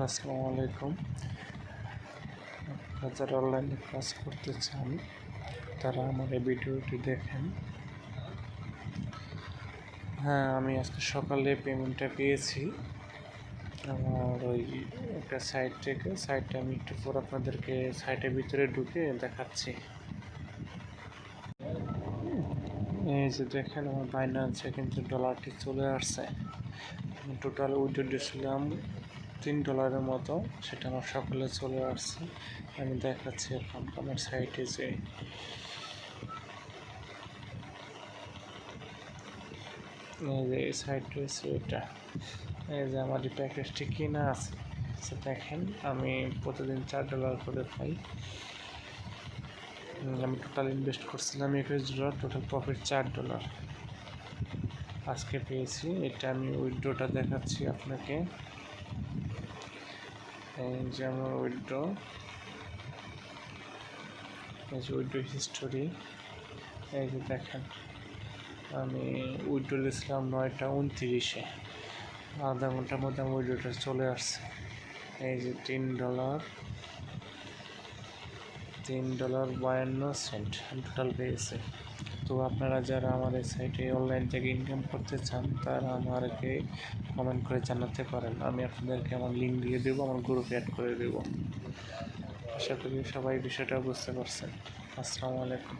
আসসালামু আলাইকুম। আপনারা যারা অনলাইনে কাজ করতে চান তারা আমার এই ভিডিওটি দেখেন। হ্যাঁ, আমি আজকে সকালে পেমেন্টটা পেয়েছি আমার ওই একটা সাইট থেকে। সাইটটা আমি একটু পর আপনাদেরকে সাইটের ভিতরে ঢুকে দেখাচ্ছি। এই যে দেখেন আমার বাইন্যান্সে কিন্তু ডলারটি চলে আসছে। টোটাল উইথড্র দিয়েছিলাম $3 মতো, সেটা আমার সকালে চলে আসছে। আমি দেখাচ্ছি এখন আমার সাইটে যে এই যে সাইট রয়েছে এটা। এই যে আমার এই প্যাকেজটি কিনা আছে, দেখেন আমি প্রতিদিন $4 করে পাই। আমি টোটাল ইনভেস্ট করছিলাম $21, টোটাল প্রফিট $4 আজকে পেয়েছি। এটা আমি উইথড্রটা দেখাচ্ছি আপনাকে। এই যে আমার উইথড্র, এই যে উইথড্র হিস্টোরি, এই যে দেখেন আমি উইথড্র দিয়েছিলাম 9টা 29-এ, আধা ঘন্টার মধ্যে আমার উইথড্রটা চলে আসছে। এই যে $3.52 আমি টোটাল পেয়েছি। তো আপনারা যারা আমার এই সাইটে অনলাইন থেকে ইনকাম করতে চান তারা আমাকে কমেন্ট করে জানাতে পারেন। আমি আপনাদেরকে আমার লিঙ্ক দিয়ে দেবো, আমার গ্রুপে অ্যাড করে দেবো। আশা করি সবাই বিষয়টা বুঝতে পারছেন। আসসালামু আলাইকুম।